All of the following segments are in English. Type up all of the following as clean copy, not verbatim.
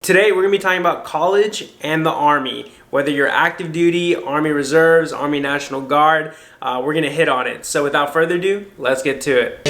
Today we're going to be talking about college and the Army. Whether you're active duty, Army Reserves, Army National Guard, we're going to hit on it. So without further ado, let's get to it.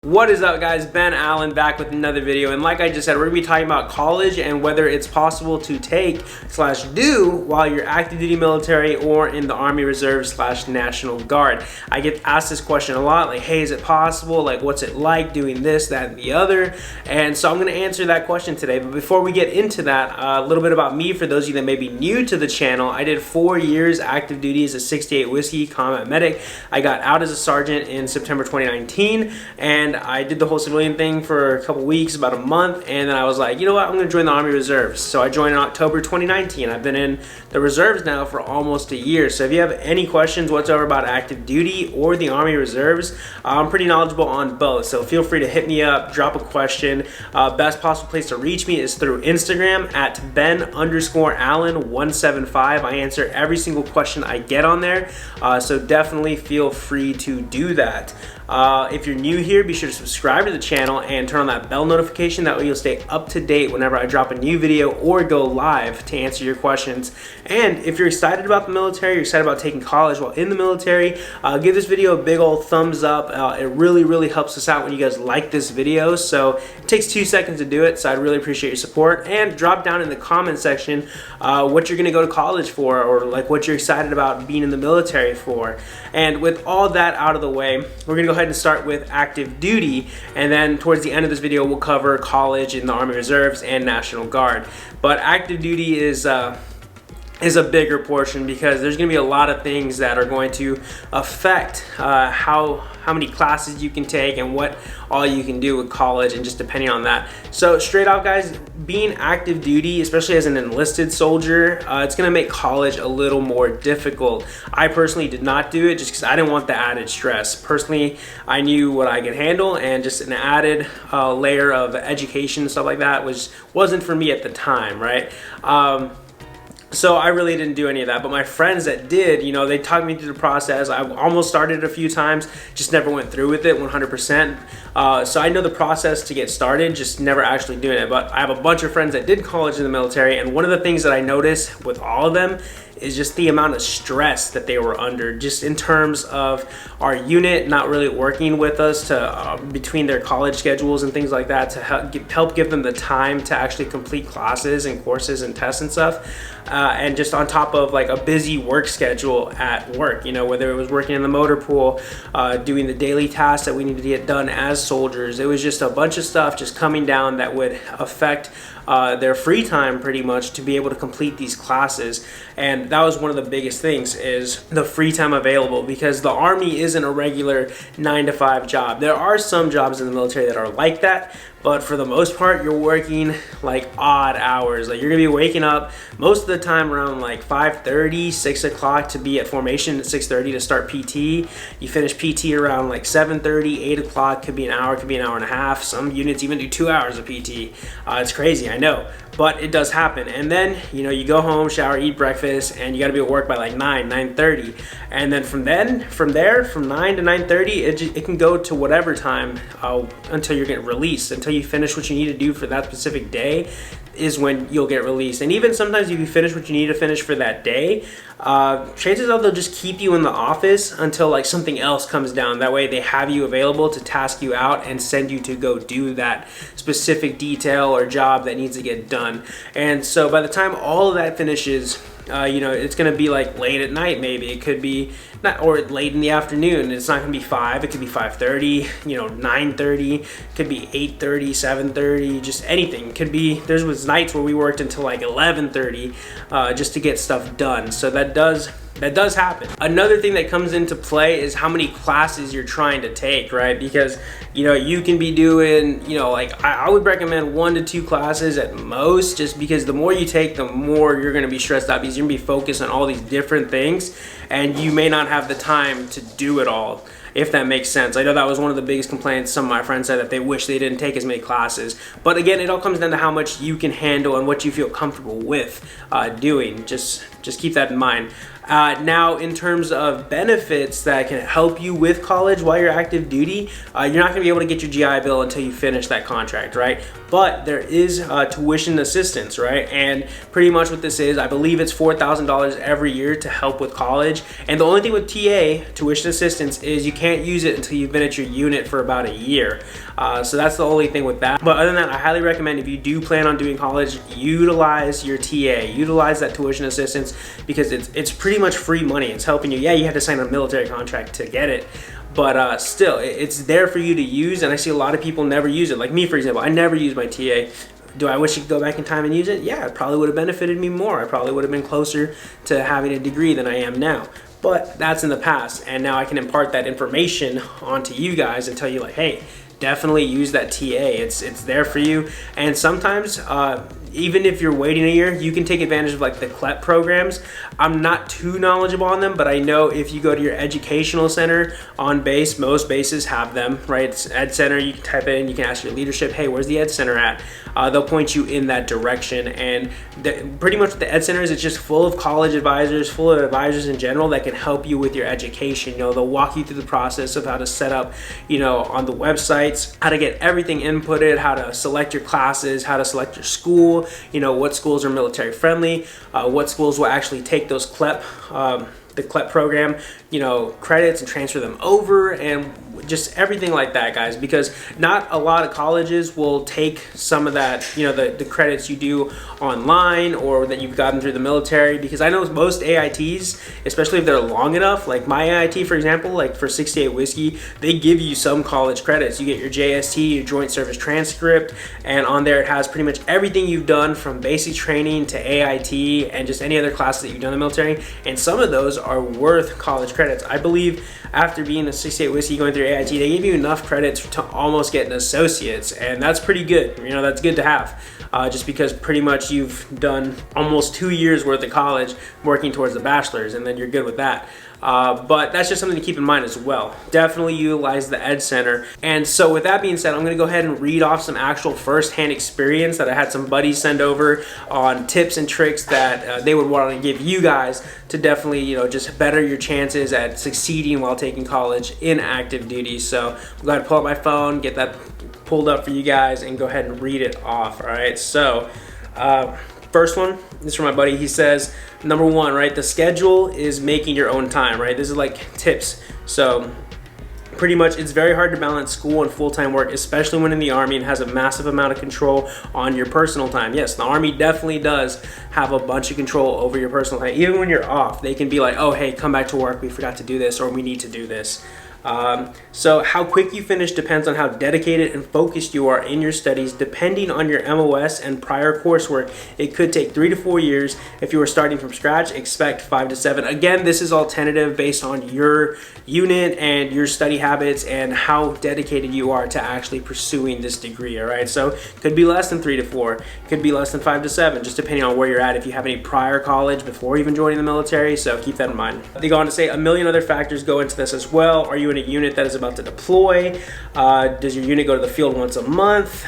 What is up, guys? Ben Allen back with another video, and like I just said, we're gonna be talking about college and whether it's possible to take / do while you're active duty military or in the Army Reserve / National Guard. I get asked this question a lot, like, hey, is it possible? Like, what's it like doing this, that, and the other? And so I'm gonna answer that question today. But before we get into that, a little bit about me for those of you that may be new to the channel. I did 4 years active duty as a 68 Whiskey combat medic. I got out as a sergeant in September 2019, and I did the whole civilian thing for a couple weeks, about a month, and then I was like, you know what, I'm gonna join the Army Reserves. So I joined in October 2019. I've been in the Reserves now for almost a year. So if you have any questions whatsoever about active duty or the Army Reserves, I'm pretty knowledgeable on both. So feel free to hit me up, drop a question. Best possible place to reach me is through Instagram at Ben_Allen175. I answer every single question I get on there. So definitely feel free to do that. If you're new here, be sure to subscribe to the channel and turn on that bell notification. That way you'll stay up to date whenever I drop a new video or go live to answer your questions. And if you're excited about the military, you're excited about taking college while in the military, give this video a big old thumbs up. It really helps us out when you guys like this video. So it takes 2 seconds to do it, so I'd really appreciate your support. And drop down in the comment section what you're gonna go to college for, or like what you're excited about being in the military for. And with all that out of the way, we're gonna go ahead and start with active duty, and then towards the end of this video we'll cover college in the Army Reserves and National Guard. But active duty is a bigger portion because there's going to be a lot of things that are going to affect how many classes you can take and what all you can do with college, and just depending on that. So straight out, guys, being active duty, especially as an enlisted soldier, it's going to make college a little more difficult. I personally did not do it just because I didn't want the added stress. Personally, I knew what I could handle, and just an added layer of education and stuff like that wasn't for me at the time, right? So I really didn't do any of that, but my friends that did, you know, they talked me through the process. I almost started a few times, just never went through with it 100%. So I know the process to get started, just never actually doing it. But I have a bunch of friends that did college in the military, and one of the things that I noticed with all of them is just the amount of stress that they were under, just in terms of our unit not really working with us to between their college schedules and things like that to help give them the time to actually complete classes and courses and tests and stuff. And just on top of like a busy work schedule at work, you know, whether it was working in the motor pool, doing the daily tasks that we needed to get done as soldiers. It was just a bunch of stuff just coming down that would affect their free time pretty much to be able to complete these classes. And that was one of the biggest things, is the free time available, because the Army isn't a regular 9-to-5 job. There are some jobs in the military that are like that, but for the most part, you're working like odd hours. Like, you're gonna be waking up most of the time around like 5:30, 6 o'clock to be at formation at 6:30 to start PT. You finish PT around like 7:30, 8 o'clock, could be an hour, could be an hour and a half. Some units even do 2 hours of PT. It's crazy, I know, but it does happen. And then, you know, you go home, shower, eat breakfast, and you gotta be at work by like 9:30. And then from there, from 9 to 9:30, it can go to whatever time until you're getting released, until you finish what you need to do for that specific day is when you'll get released. And even sometimes if you finish what you need to finish for that day, chances are they'll just keep you in the office until like something else comes down. That way they have you available to task you out and send you to go do that specific detail or job that needs to get done. And so by the time all of that finishes, you know, it's gonna be like late at night, maybe. It could be not, or late in the afternoon. It's not gonna be 5, it could be 5:30, you know, 9:30, it could be 8:30, 7:30, just anything. It could be, there was nights where we worked until like 11:30 just to get stuff done. So that does happen. Another thing that comes into play is how many classes you're trying to take, right? Because, you know, you can be doing, you know, like I would recommend 1 to 2 classes at most, just because the more you take, the more you're gonna be stressed out, because you're gonna be focused on all these different things, and you may not have the time to do it all, if that makes sense. I know that was one of the biggest complaints some of my friends said, that they wish they didn't take as many classes. But again, it all comes down to how much you can handle and what you feel comfortable with doing. Just keep that in mind. Now, in terms of benefits that can help you with college while you're active duty, you're not going to be able to get your GI Bill until you finish that contract, right? But there is tuition assistance, right? And pretty much what this is, I believe it's $4,000 every year to help with college. And the only thing with TA, tuition assistance, is you can't use it until you've been at your unit for about a year. So that's the only thing with that. But other than that, I highly recommend, if you do plan on doing college, utilize your TA, utilize that tuition assistance, because it's pretty much free money. It's helping you. Yeah, you have to sign a military contract to get it, but still, it's there for you to use. And I see a lot of people never use it. Like me, for example, I never use my TA. Do I wish I could go back in time and use it? Yeah, it probably would have benefited me more. I probably would have been closer to having a degree than I am now. But that's in the past, and now I can impart that information onto you guys and tell you, like, hey, definitely use that TA. It's there for you. And sometimes, even if you're waiting a year, you can take advantage of like the CLEP programs. I'm not too knowledgeable on them, but I know if you go to your educational center on base, most bases have them, right? It's Ed Center. You can type it in, you can ask your leadership, hey, where's the Ed Center at? They'll point you in that direction. And pretty much the Ed Centers, it's just full of college advisors, full of advisors in general that can help you with your education. You know, they'll walk you through the process of how to set up, you know, on the websites, how to get everything inputted, how to select your classes, how to select your school, you know, what schools are military friendly, what schools will actually take those CLEP, the CLEP program, you know, credits and transfer them over, and just everything like that, guys, because not a lot of colleges will take some of that, you know, the credits you do online or that you've gotten through the military, because I know most AITs, especially if they're long enough, like my AIT, for example, like for 68 Whiskey, they give you some college credits. You get your JST, your Joint Service Transcript, and on there it has pretty much everything you've done from basic training to AIT and just any other classes that you've done in the military, and some of those are worth college credits. I believe after being a 68 Whiskey going through AIT, they give you enough credits to almost get an associate's, and that's pretty good. You know, that's good to have, just because pretty much you've done almost 2 years worth of college working towards the bachelor's, and then you're good with that. But that's just something to keep in mind as well. Definitely utilize the Ed Center. And so with that being said, I'm going to go ahead and read off some actual first-hand experience that I had some buddies send over on tips and tricks that they would want to give you guys to definitely, you know, just better your chances at succeeding while taking college in active duty. So I'm going to pull up my phone, get that pulled up for you guys, and go ahead and read it off. All right, so first one is from my buddy. He says, number one, right, the schedule is making your own time, right? This is like tips. So pretty much it's very hard to balance school and full-time work, especially when in the Army and has a massive amount of control on your personal time. Yes, the Army definitely does have a bunch of control over your personal time. Even when you're off, they can be like, oh, hey, come back to work, we forgot to do this, or we need to do this. So how quick you finish depends on how dedicated and focused you are in your studies. Depending on your MOS and prior coursework, it could take 3 to 4 years. If you are starting from scratch, expect 5 to 7. Again, this is all tentative based on your unit and your study habits and how dedicated you are to actually pursuing this degree, all right? So it could be less than 3 to 4, it could be less than 5 to 7, just depending on where you're at, if you have any prior college before even joining the military, so keep that in mind. They go on to say a million other factors go into this as well. Are you in a unit that is about to deploy? Does your unit go to the field once a month?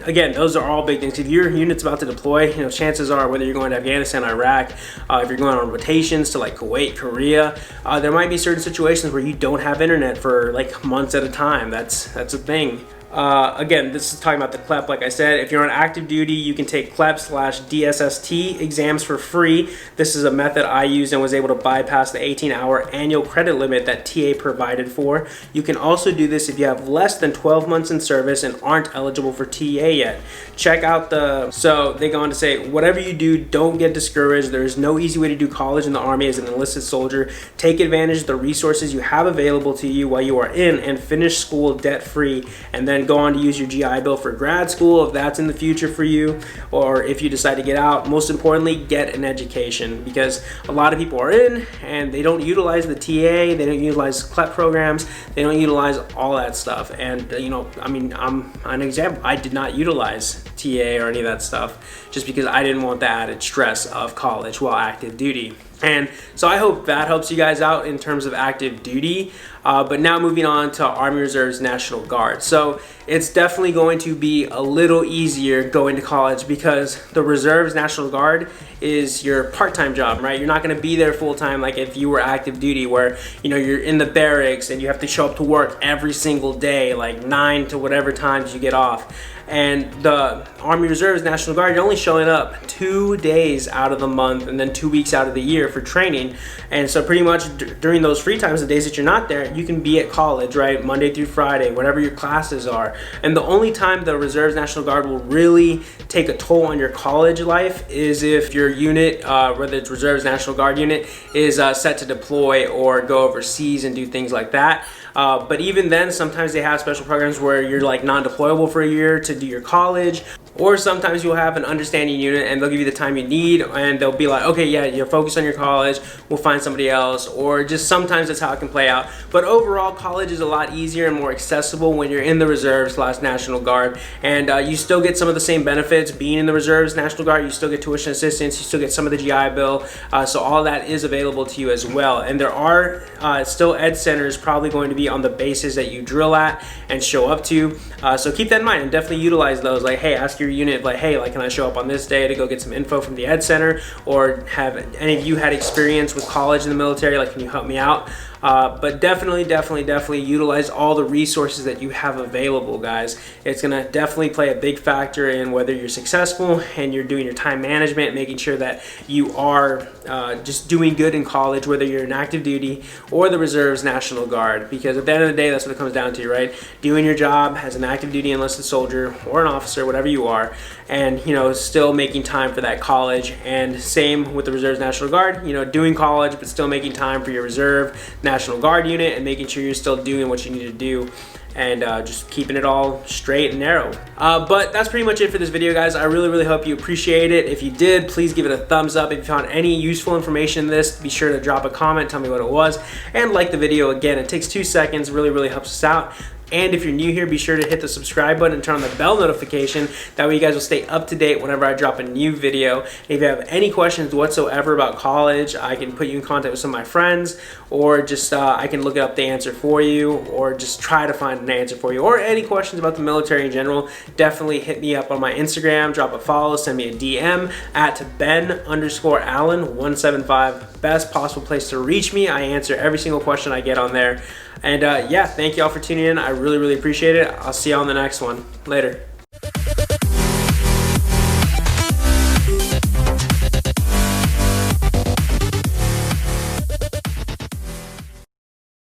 Again, those are all big things. If your unit's about to deploy, you know, chances are, whether you're going to Afghanistan, Iraq, if you're going on rotations to like Kuwait, Korea, there might be certain situations where you don't have internet for like months at a time. That's a thing. Again, this is talking about the CLEP. Like I said, if you're on active duty, you can take CLEP/DSST exams for free. This is a method I used and was able to bypass the 18-hour annual credit limit that TA provided for. You can also do this if you have less than 12 months in service and aren't eligible for TA yet. Check out so they go on to say, whatever you do, don't get discouraged. There is no easy way to do college in the Army as an enlisted soldier. Take advantage of the resources you have available to you while you are in, and finish school debt-free, and then go on to use your GI Bill for grad school if that's in the future for you, or if you decide to get out. Most importantly, get an education, because a lot of people are in and they don't utilize the TA, they don't utilize CLEP programs, they don't utilize all that stuff. And you know, I mean, I'm an example. I did not utilize TA or any of that stuff just because I didn't want the added stress of college while active duty. And so I hope that helps you guys out in terms of active duty. But now moving on to Army Reserves National Guard. So it's definitely going to be a little easier going to college because the Reserves National Guard is your part-time job, right? You're not going to be there full-time like if you were active duty, where you're in the barracks and you have to show up to work every single day, like 9 to whatever times you get off. And the Army Reserves National Guard, you're only showing up 2 days out of the month and then 2 weeks out of the year for training. And so pretty much during those free times, the days that you're not there, you can be at college, right? Monday through Friday, whatever your classes are. And the only time the Reserves National Guard will really take a toll on your college life is if your unit, whether it's Reserves National Guard unit, is set to deploy or go overseas and do things like that. But even then, sometimes they have special programs where you're like non-deployable for a year to do your college, or sometimes you'll have an understanding unit and they'll give you the time you need and they'll be like, okay, yeah, you're focused on your college, we'll find somebody else, or just sometimes that's how it can play out. But overall, college is a lot easier and more accessible when you're in the Reserves / National Guard, and you still get some of the same benefits being in the Reserves National Guard. You still get tuition assistance, you still get some of the GI Bill, so all that is available to you as well. And there are still ed centers probably going to be on the bases that you drill at and show up to, so keep that in mind and definitely utilize those. Like, hey, ask your unit, like, hey, like, can I show up on this day to go get some info from the ed center, or have any of you had experience with college in the military, like, can you help me out? But definitely utilize all the resources that you have available, guys. It's gonna definitely play a big factor in whether you're successful and you're doing your time management, making sure that you are just doing good in college, whether you're in active duty or the Reserves National Guard, because at the end of the day, that's what it comes down to, right? Doing your job as an active duty enlisted soldier or an officer, whatever you are, and still making time for that college. And same with the Reserves National Guard, doing college but still making time for your Reserve National Guard unit and making sure you're still doing what you need to do, and just keeping it all straight and narrow. But that's pretty much it for this video, guys. I really hope you appreciate it. If you did, please give it a thumbs up. If you found any useful information in this, be sure to drop a comment, tell me what it was, and like the video. Again, it takes 2 seconds, really helps us out. And if you're new here, be sure to hit the subscribe button and turn on the bell notification. That way you guys will stay up to date whenever I drop a new video. If you have any questions whatsoever about college, I can put you in contact with some of my friends, or just I can look up the answer for you, or just try to find an answer for you. Or any questions about the military in general, definitely hit me up on my Instagram, drop a follow, send me a DM at Ben_Allen175. Best possible place to reach me. I answer every single question I get on there. And yeah, thank you all for tuning in. I really appreciate it. I'll see you on the next one. Later.